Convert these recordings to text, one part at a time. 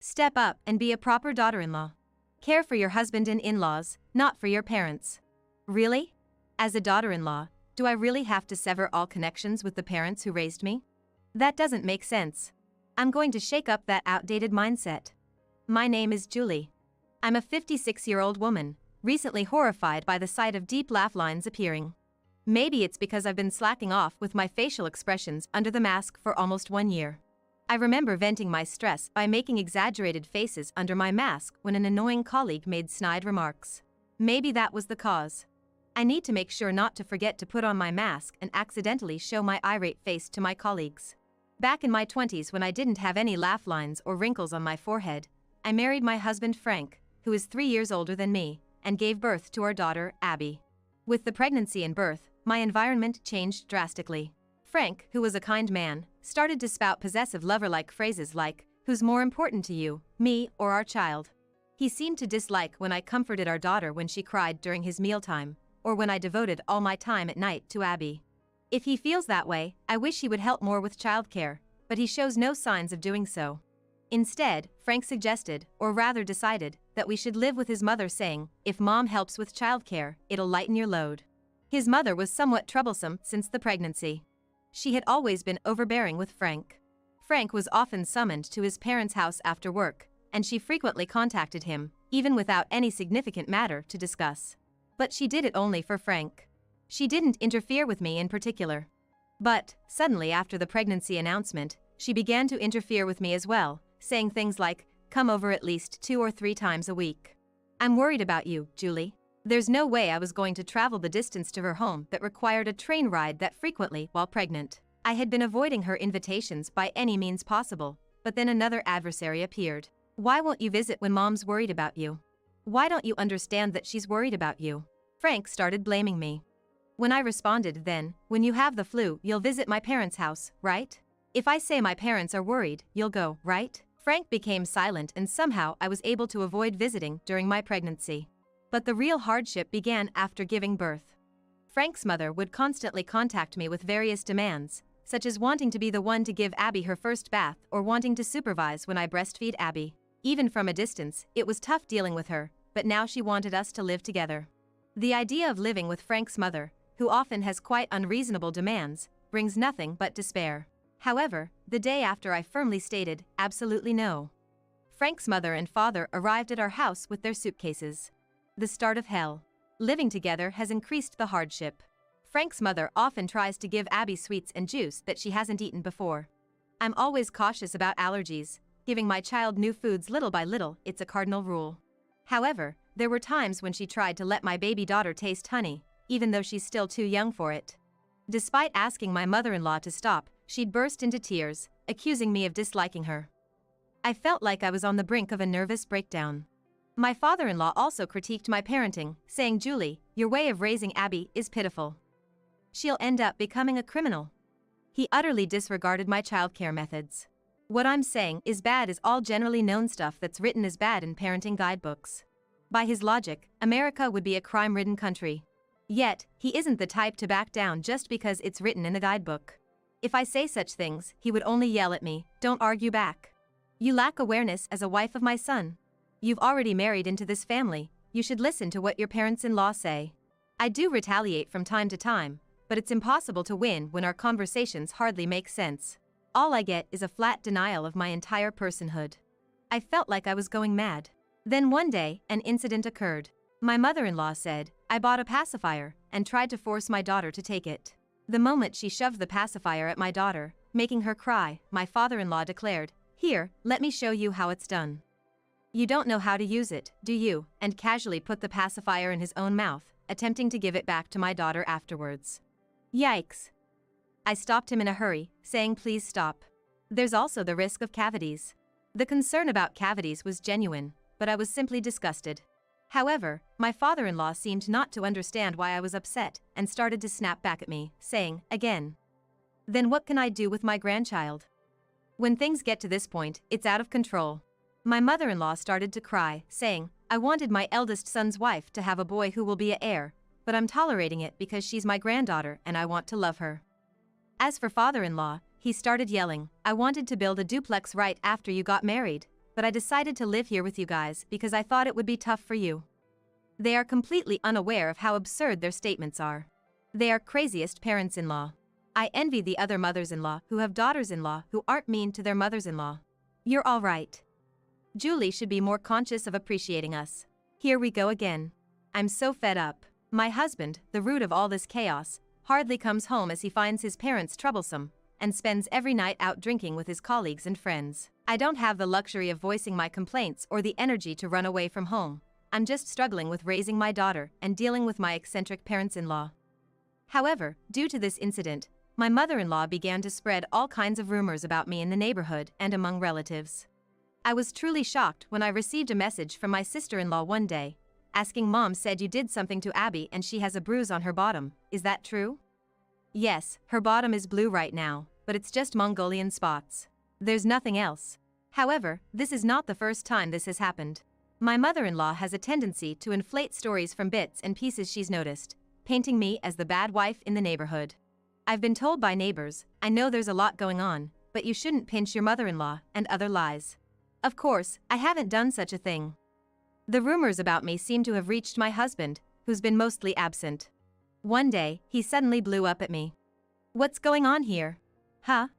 Step up and be a proper daughter-in-law. Care for your husband and in-laws, not for your parents. Really? As a daughter-in-law, do I really have to sever all connections with the parents who raised me? That doesn't make sense. I'm going to shake up that outdated mindset. My name is Julie. I'm a 56-year-old woman, recently horrified by the sight of deep laugh lines appearing. Maybe it's because I've been slacking off with my facial expressions under the mask for almost 1 year. I remember venting my stress by making exaggerated faces under my mask when an annoying colleague made snide remarks. Maybe that was the cause. I need to make sure not to forget to put on my mask and accidentally show my irate face to my colleagues. Back in my 20s, when I didn't have any laugh lines or wrinkles on my forehead, I married my husband Frank, who is 3 years older than me, and gave birth to our daughter, Abby. With the pregnancy and birth, my environment changed drastically. Frank, who was a kind man, started to spout possessive lover-like phrases like, "Who's more important to you, me or our child?" He seemed to dislike when I comforted our daughter when she cried during his mealtime, or when I devoted all my time at night to Abby. If he feels that way, I wish he would help more with childcare, but he shows no signs of doing so. Instead, Frank suggested, or rather decided, that we should live with his mother, saying, "If mom helps with childcare, it'll lighten your load." His mother was somewhat troublesome since the pregnancy. She had always been overbearing with Frank. Frank was often summoned to his parents' house after work, and she frequently contacted him, even without any significant matter to discuss. But she did it only for Frank. She didn't interfere with me in particular. But, suddenly after the pregnancy announcement, she began to interfere with me as well, saying things like, "Come over at least 2 or 3 times a week. I'm worried about you, Julie." There's no way I was going to travel the distance to her home that required a train ride that frequently while pregnant. I had been avoiding her invitations by any means possible, but then another adversary appeared. "Why won't you visit when mom's worried about you? Why don't you understand that she's worried about you?" Frank started blaming me. When I responded, "Then, when you have the flu, you'll visit my parents' house, right? If I say my parents are worried, you'll go, right?" Frank became silent, and somehow I was able to avoid visiting during my pregnancy. But the real hardship began after giving birth. Frank's mother would constantly contact me with various demands, such as wanting to be the one to give Abby her first bath or wanting to supervise when I breastfeed Abby. Even from a distance, it was tough dealing with her, but now she wanted us to live together. The idea of living with Frank's mother, who often has quite unreasonable demands, brings nothing but despair. However, the day after I firmly stated, absolutely no, Frank's mother and father arrived at our house with their suitcases. The start of hell. Living together has increased the hardship. Frank's mother often tries to give Abby sweets and juice that she hasn't eaten before. I'm always cautious about allergies. Giving my child new foods little by little, it's a cardinal rule. However, there were times when she tried to let my baby daughter taste honey, even though she's still too young for it. Despite asking my mother-in-law to stop, she'd burst into tears, accusing me of disliking her. I felt like I was on the brink of a nervous breakdown. My father-in-law also critiqued my parenting, saying, "Julie, your way of raising Abby is pitiful. She'll end up becoming a criminal." He utterly disregarded my childcare methods. What I'm saying is bad is all generally known stuff that's written as bad in parenting guidebooks. By his logic, America would be a crime-ridden country. Yet, he isn't the type to back down just because it's written in a guidebook. If I say such things, he would only yell at me, "Don't argue back. You lack awareness as a wife of my son. You've already married into this family, you should listen to what your parents-in-law say." I do retaliate from time to time, but it's impossible to win when our conversations hardly make sense. All I get is a flat denial of my entire personhood. I felt like I was going mad. Then one day, an incident occurred. My mother-in-law said, I bought a pacifier, and tried to force my daughter to take it. The moment she shoved the pacifier at my daughter, making her cry, my father-in-law declared, "Here, let me show you how it's done. You don't know how to use it, do you?" and casually put the pacifier in his own mouth, attempting to give it back to my daughter afterwards. Yikes. I stopped him in a hurry, saying, "Please stop. There's also the risk of cavities." The concern about cavities was genuine, but I was simply disgusted. However, my father-in-law seemed not to understand why I was upset and started to snap back at me, saying, "Again. Then what can I do with my grandchild?" When things get to this point, it's out of control. My mother-in-law started to cry, saying, "I wanted my eldest son's wife to have a boy who will be an heir, but I'm tolerating it because she's my granddaughter and I want to love her." As for father-in-law, he started yelling, "I wanted to build a duplex right after you got married, but but I decided to live here with you guys because I thought it would be tough for you. They are completely unaware of how absurd their statements are. They are craziest parents-in-law. I envy the other mothers-in-law who have daughters-in-law who aren't mean to their mothers-in-law. You're all right. Julie should be more conscious of appreciating us. Here we go again. I'm so fed up. My husband, the root of all this chaos, hardly comes home as he finds his parents troublesome, and spends every night out drinking with his colleagues and friends. I don't have the luxury of voicing my complaints or the energy to run away from home. I'm just struggling with raising my daughter and dealing with my eccentric parents-in-law. However, due to this incident, my mother-in-law began to spread all kinds of rumors about me in the neighborhood and among relatives. I was truly shocked when I received a message from my sister-in-law one day, asking Mom said you did something to Abby and she has a bruise on her bottom, is that true? Yes, her bottom is blue right now, but it's just Mongolian spots. There's nothing else. However, this is not the first time this has happened. My mother-in-law has a tendency to inflate stories from bits and pieces she's noticed, painting me as the bad wife in the neighborhood. I've been told by neighbors, I know there's a lot going on, but you shouldn't pinch your mother-in-law, and other lies. Of course, I haven't done such a thing. The rumors about me seem to have reached my husband, who's been mostly absent. One day, he suddenly blew up at me. What's going on here? Huh?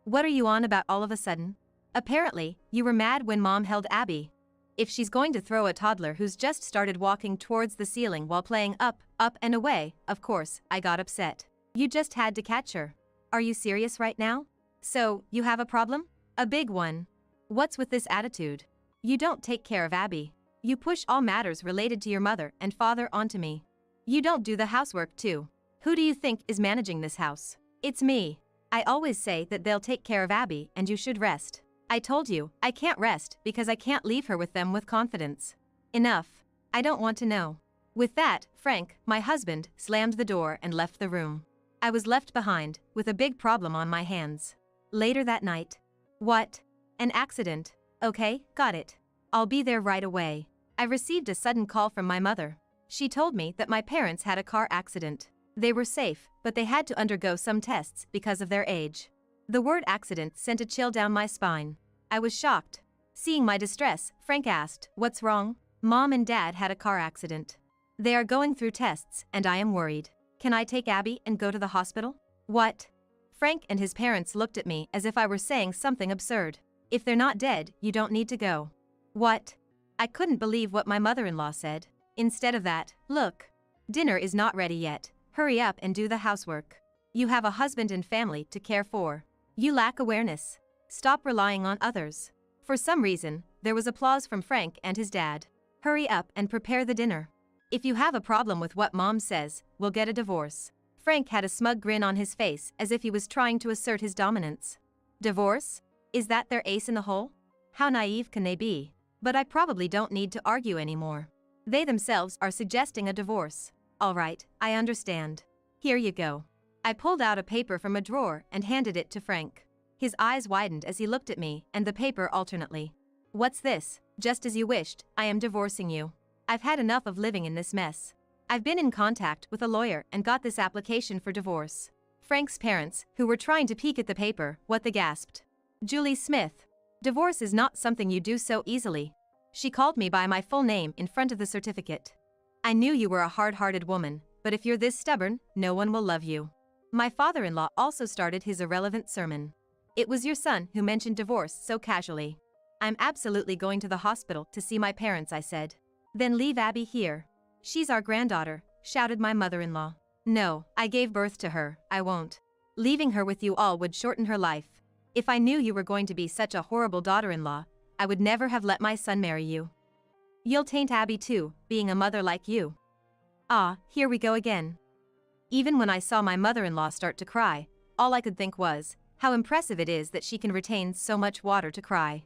What are you on about all of a sudden? Apparently, you were mad when Mom held Abby. If she's going to throw a toddler who's just started walking towards the ceiling while playing up, and away, of course, I got upset. You just had to catch her. Are you serious right now? So, you have a problem? A big one. What's with this attitude? You don't take care of Abby. You push all matters related to your mother and father onto me. You don't do the housework too. Who do you think is managing this house? It's me. I always say that they'll take care of Abby and you should rest. I told you, I can't rest because I can't leave her with them with confidence. Enough. I don't want to know. With that, Frank, my husband, slammed the door and left the room. I was left behind, with a big problem on my hands. Later that night. What? An accident. Okay, got it. I'll be there right away. I received a sudden call from my mother. She told me that my parents had a car accident. They were safe, but they had to undergo some tests because of their age. The word accident sent a chill down my spine. I was shocked. Seeing my distress, Frank asked, "What's wrong?" Mom and Dad had a car accident. They are going through tests, and I am worried. Can I take Abby and go to the hospital? What? Frank and his parents looked at me as if I were saying something absurd. If they're not dead, you don't need to go. What? I couldn't believe what my mother-in-law said. Instead of that, look. Dinner is not ready yet. Hurry up and do the housework. You have a husband and family to care for. You lack awareness. Stop relying on others. For some reason, there was applause from Frank and his dad. Hurry up and prepare the dinner. If you have a problem with what Mom says, we'll get a divorce. Frank had a smug grin on his face as if he was trying to assert his dominance. Divorce? Is that their ace in the hole? How naive can they be? But I probably don't need to argue anymore. They themselves are suggesting a divorce. All right, I understand. Here you go. I pulled out a paper from a drawer and handed it to Frank. His eyes widened as he looked at me and the paper alternately. What's this? Just as you wished, I am divorcing you. I've had enough of living in this mess. I've been in contact with a lawyer and got this application for divorce. Frank's parents, who were trying to peek at the paper, what they gasped. Julie Smith. Divorce is not something you do so easily. She called me by my full name in front of the certificate. I knew you were a hard-hearted woman, but if you're this stubborn, no one will love you. My father-in-law also started his irrelevant sermon. It was your son who mentioned divorce so casually. I'm absolutely going to the hospital to see my parents, I said. Then leave Abby here. She's our granddaughter, shouted my mother-in-law. No, I gave birth to her, I won't. Leaving her with you all would shorten her life. If I knew you were going to be such a horrible daughter-in-law, I would never have let my son marry you. You'll taint Abby too, being a mother like you. Ah, here we go again. Even when I saw my mother-in-law start to cry, all I could think was, how impressive it is that she can retain so much water to cry.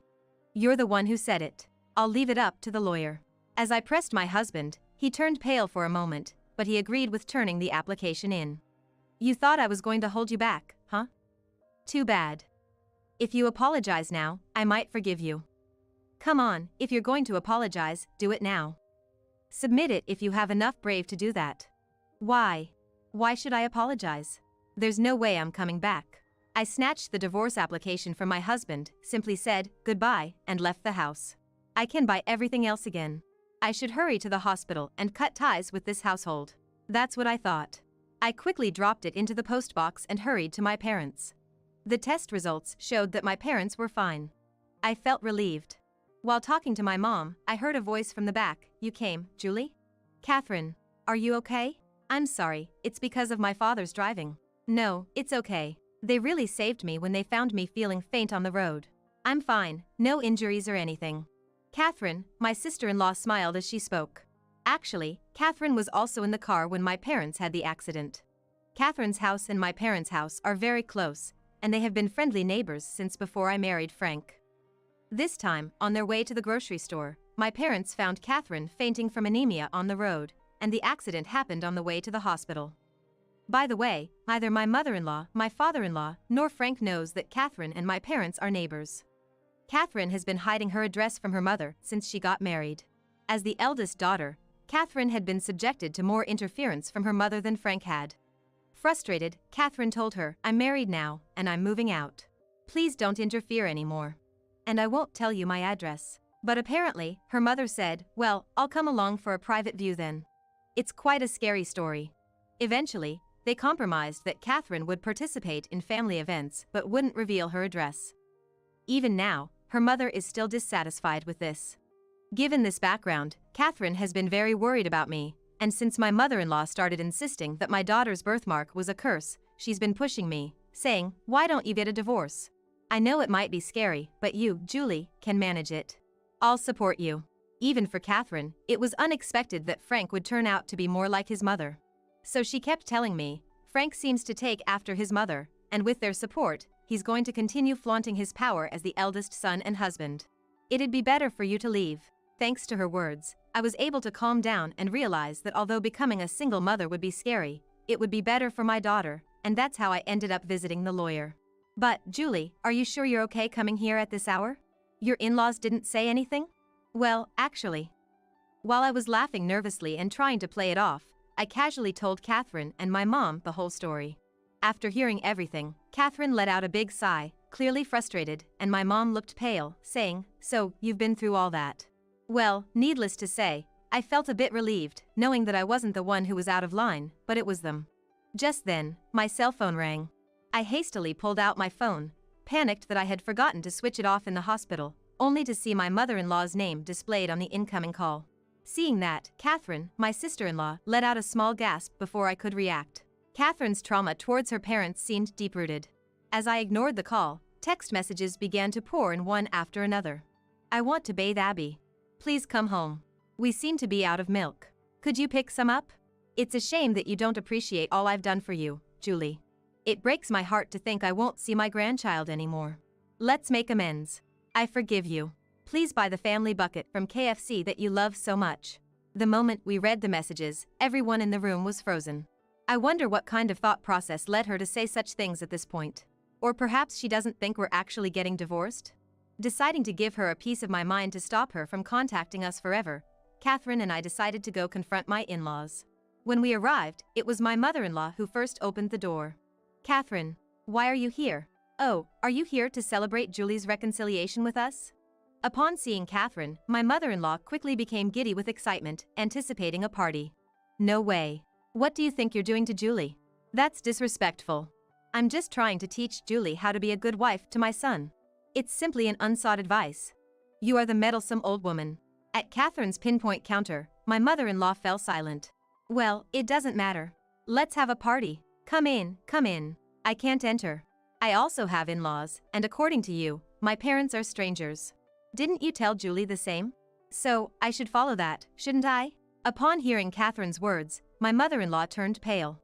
You're the one who said it. I'll leave it up to the lawyer. As I pressed my husband, he turned pale for a moment, but he agreed with turning the application in. You thought I was going to hold you back, huh? Too bad. If you apologize now, I might forgive you. Come on, if you're going to apologize, do it now. Submit it if you have enough brave to do that. Why? Why should I apologize? There's no way I'm coming back. I snatched the divorce application from my husband, simply said, goodbye, and left the house. I can buy everything else again. I should hurry to the hospital and cut ties with this household. That's what I thought. I quickly dropped it into the postbox and hurried to my parents. The test results showed that my parents were fine. I felt relieved. While talking to my mom, I heard a voice from the back. You came, Julie? Catherine, are you okay? I'm sorry, it's because of my father's driving. No, it's okay. They really saved me when they found me feeling faint on the road. I'm fine, no injuries or anything. Catherine, my sister-in-law smiled as she spoke. Actually, Catherine was also in the car when my parents had the accident. Catherine's house and my parents' house are very close, and they have been friendly neighbors since before I married Frank. This time, on their way to the grocery store, my parents found Catherine fainting from anemia on the road, and the accident happened on the way to the hospital. By the way, neither my mother-in-law, my father-in-law, nor Frank knows that Catherine and my parents are neighbors. Catherine has been hiding her address from her mother since she got married. As the eldest daughter, Catherine had been subjected to more interference from her mother than Frank had. Frustrated, Catherine told her, I'm married now, and I'm moving out. Please don't interfere anymore. And I won't tell you my address. But apparently, her mother said, well, I'll come along for a private view then. It's quite a scary story. Eventually, they compromised that Catherine would participate in family events but wouldn't reveal her address. Even now, her mother is still dissatisfied with this. Given this background, Catherine has been very worried about me, and since my mother-in-law started insisting that my daughter's birthmark was a curse, she's been pushing me, saying, why don't you get a divorce? I know it might be scary, but you, Julie, can manage it. I'll support you. Even for Catherine, it was unexpected that Frank would turn out to be more like his mother. So she kept telling me, Frank seems to take after his mother, and with their support, he's going to continue flaunting his power as the eldest son and husband. It'd be better for you to leave. Thanks to her words, I was able to calm down and realize that although becoming a single mother would be scary, it would be better for my daughter, and that's how I ended up visiting the lawyer. But, Julie, are you sure you're okay coming here at this hour? Your in-laws didn't say anything? Well, actually. While I was laughing nervously and trying to play it off, I casually told Catherine and my mom the whole story. After hearing everything, Catherine let out a big sigh, clearly frustrated, and my mom looked pale, saying, so, you've been through all that. Well, needless to say, I felt a bit relieved, knowing that I wasn't the one who was out of line, but it was them. Just then, my cell phone rang. I hastily pulled out my phone, panicked that I had forgotten to switch it off in the hospital, only to see my mother-in-law's name displayed on the incoming call. Seeing that, Catherine, my sister-in-law, let out a small gasp before I could react. Catherine's trauma towards her parents seemed deep-rooted. As I ignored the call, text messages began to pour in one after another. I want to bathe Abby. Please come home. We seem to be out of milk. Could you pick some up? It's a shame that you don't appreciate all I've done for you, Julie. It breaks my heart to think I won't see my grandchild anymore. Let's make amends. I forgive you. Please buy the family bucket from KFC that you love so much. The moment we read the messages, everyone in the room was frozen. I wonder what kind of thought process led her to say such things at this point. Or perhaps she doesn't think we're actually getting divorced? Deciding to give her a piece of my mind to stop her from contacting us forever, Catherine and I decided to go confront my in-laws. When we arrived, it was my mother-in-law who first opened the door. Catherine, why are you here? Oh, are you here to celebrate Julie's reconciliation with us? Upon seeing Catherine, my mother-in-law quickly became giddy with excitement, anticipating a party. No way. What do you think you're doing to Julie? That's disrespectful. I'm just trying to teach Julie how to be a good wife to my son. It's simply an unsought advice. You are the meddlesome old woman. At Catherine's pinpoint counter, my mother-in-law fell silent. Well, it doesn't matter. Let's have a party. Come in, come in. I can't enter. I also have in-laws, and according to you, my parents are strangers. Didn't you tell Julie the same? So, I should follow that, shouldn't I? Upon hearing Catherine's words, my mother-in-law turned pale.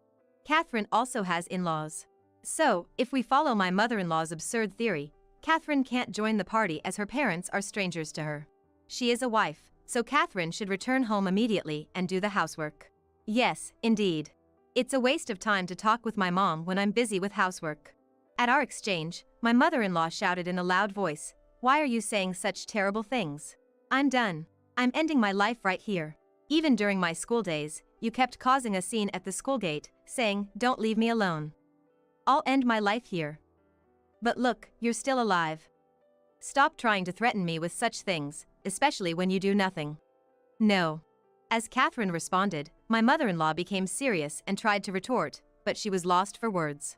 Catherine also has in-laws. So, if we follow my mother-in-law's absurd theory, Catherine can't join the party as her parents are strangers to her. She is a wife, so Catherine should return home immediately and do the housework. Yes, indeed. It's a waste of time to talk with my mom when I'm busy with housework. At our exchange, my mother-in-law shouted in a loud voice, "Why are you saying such terrible things? I'm done. I'm ending my life right here. Even during my school days, you kept causing a scene at the school gate, saying, 'Don't leave me alone.' I'll end my life here." But look, you're still alive. Stop trying to threaten me with such things, especially when you do nothing. No. As Catherine responded, my mother-in-law became serious and tried to retort, but she was lost for words.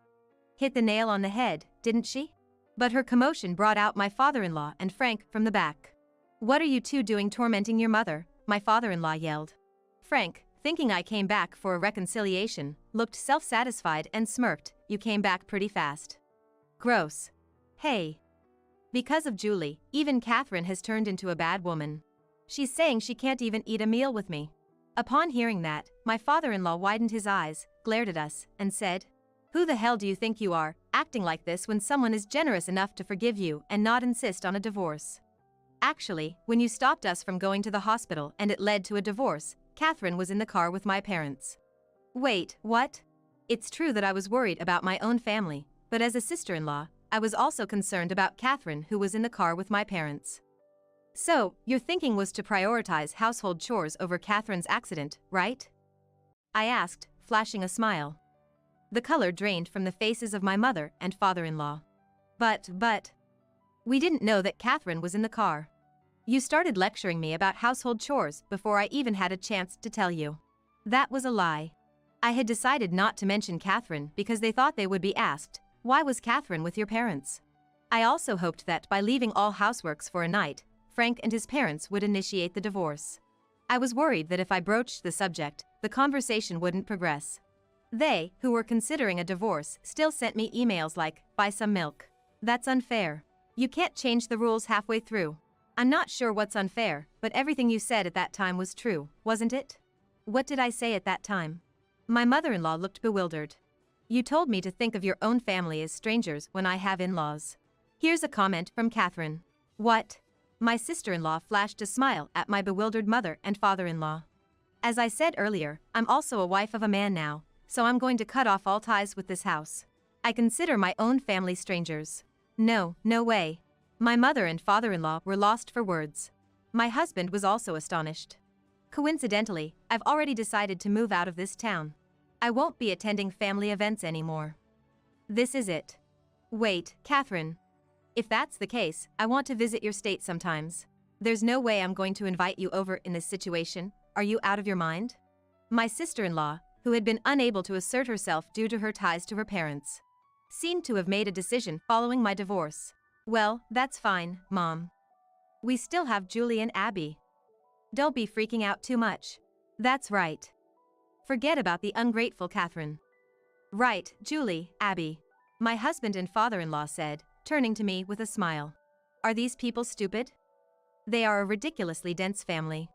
Hit the nail on the head, didn't she? But her commotion brought out my father-in-law and Frank from the back. What are you two doing tormenting your mother? My father-in-law yelled. Frank, thinking I came back for a reconciliation, looked self-satisfied and smirked. You came back pretty fast. Gross. Hey. Because of Julie, even Catherine has turned into a bad woman. She's saying she can't even eat a meal with me. Upon hearing that, my father-in-law widened his eyes, glared at us, and said, "Who the hell do you think you are, acting like this when someone is generous enough to forgive you and not insist on a divorce? Actually, when you stopped us from going to the hospital and it led to a divorce, Catherine was in the car with my parents." Wait, what? It's true that I was worried about my own family, but as a sister-in-law, I was also concerned about Catherine, who was in the car with my parents. So, your thinking was to prioritize household chores over Catherine's accident, right? I asked, flashing a smile. The color drained from the faces of my mother and father-in-law. But, we didn't know that Catherine was in the car. You started lecturing me about household chores before I even had a chance to tell you. That was a lie. I had decided not to mention Catherine because they thought they would be asked, why was Catherine with your parents? I also hoped that by leaving all houseworks for a night, Frank and his parents would initiate the divorce. I was worried that if I broached the subject, the conversation wouldn't progress. They, who were considering a divorce, still sent me emails like, buy some milk. That's unfair. You can't change the rules halfway through. I'm not sure what's unfair, but everything you said at that time was true, wasn't it? What did I say at that time? My mother-in-law looked bewildered. You told me to think of your own family as strangers when I have in-laws. Here's a comment from Catherine. What? My sister-in-law flashed a smile at my bewildered mother and father-in-law. As I said earlier, I'm also a wife of a man now, so I'm going to cut off all ties with this house. I consider my own family strangers. No way. My mother and father-in-law were lost for words. My husband was also astonished. Coincidentally, I've already decided to move out of this town. I won't be attending family events anymore. This is it. Wait, Catherine. If that's the case, I want to visit your state sometimes. There's no way I'm going to invite you over in this situation. Are you out of your mind? My sister-in-law, who had been unable to assert herself due to her ties to her parents, seemed to have made a decision following my divorce. Well, that's fine, Mom. We still have Julie and Abby. Don't be freaking out too much. That's right. Forget about the ungrateful Catherine. Right, Julie, Abby. My husband and father-in-law said, turning to me with a smile. Are these people stupid? They are a ridiculously dense family.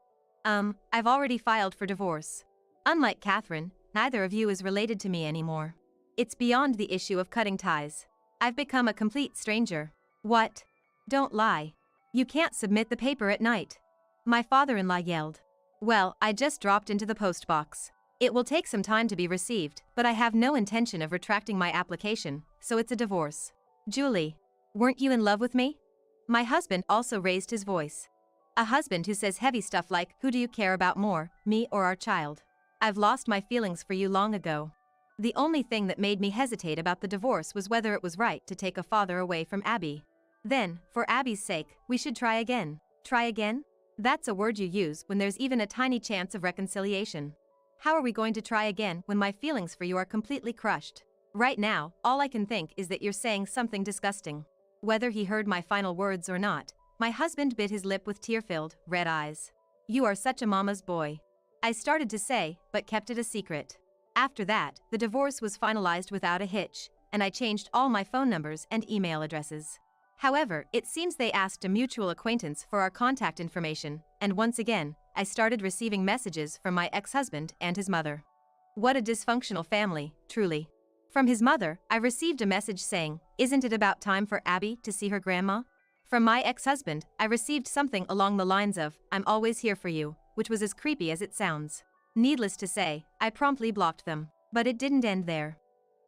I've already filed for divorce. Unlike Catherine, neither of you is related to me anymore. It's beyond the issue of cutting ties. I've become a complete stranger. What? Don't lie. You can't submit the paper at night. My father-in-law yelled. Well, I just dropped into the post box. It will take some time to be received, but I have no intention of retracting my application, so it's a divorce. Julie, weren't you in love with me? My husband also raised his voice. A husband who says heavy stuff like, who do you care about more, me or our child? I've lost my feelings for you long ago. The only thing that made me hesitate about the divorce was whether it was right to take a father away from Abby. Then, for Abby's sake, we should try again. Try again? That's a word you use when there's even a tiny chance of reconciliation. How are we going to try again when my feelings for you are completely crushed? Right now, all I can think is that you're saying something disgusting. Whether he heard my final words or not, my husband bit his lip with tear-filled, red eyes. You are such a mama's boy. I started to say, but kept it a secret. After that, the divorce was finalized without a hitch, and I changed all my phone numbers and email addresses. However, it seems they asked a mutual acquaintance for our contact information, and once again, I started receiving messages from my ex-husband and his mother. What a dysfunctional family, truly. From his mother, I received a message saying, "Isn't it about time for Abby to see her grandma?" From my ex-husband, I received something along the lines of, "I'm always here for you," which was as creepy as it sounds. Needless to say, I promptly blocked them. But it didn't end there.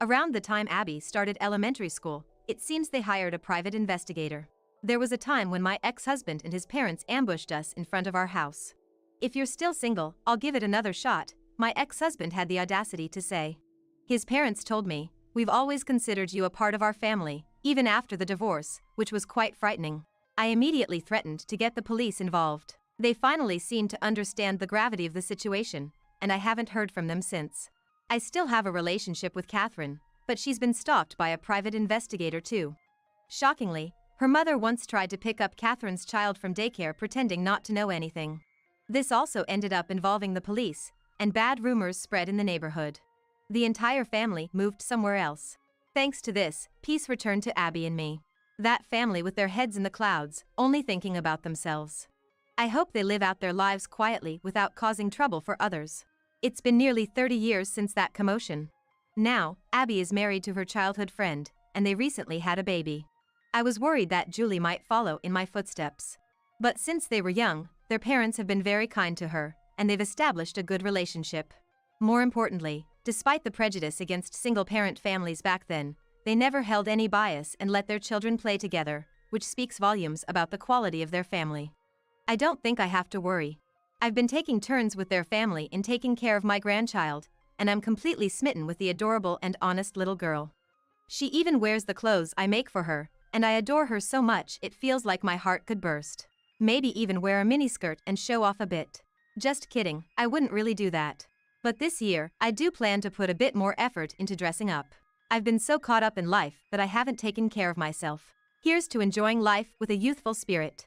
Around the time Abby started elementary school, it seems they hired a private investigator. There was a time when my ex-husband and his parents ambushed us in front of our house. "If you're still single, I'll give it another shot," my ex-husband had the audacity to say. His parents told me, "We've always considered you a part of our family, even after the divorce, which was quite frightening. I immediately threatened to get the police involved. They finally seemed to understand the gravity of the situation, and I haven't heard from them since. I still have a relationship with Catherine, but she's been stalked by a private investigator too. Shockingly, her mother once tried to pick up Catherine's child from daycare pretending not to know anything. This also ended up involving the police, and bad rumors spread in the neighborhood. The entire family moved somewhere else. Thanks to this, peace returned to Abby and me. That family with their heads in the clouds, only thinking about themselves. I hope they live out their lives quietly without causing trouble for others. It's been nearly 30 years since that commotion. Now, Abby is married to her childhood friend, and they recently had a baby. I was worried that Julie might follow in my footsteps. But since they were young, their parents have been very kind to her, and they've established a good relationship. More importantly, despite the prejudice against single-parent families back then, they never held any bias and let their children play together, which speaks volumes about the quality of their family. I don't think I have to worry. I've been taking turns with their family in taking care of my grandchild, and I'm completely smitten with the adorable and honest little girl. She even wears the clothes I make for her, and I adore her so much it feels like my heart could burst. Maybe even wear a miniskirt and show off a bit. Just kidding, I wouldn't really do that. But this year, I do plan to put a bit more effort into dressing up. I've been so caught up in life that I haven't taken care of myself. Here's to enjoying life with a youthful spirit.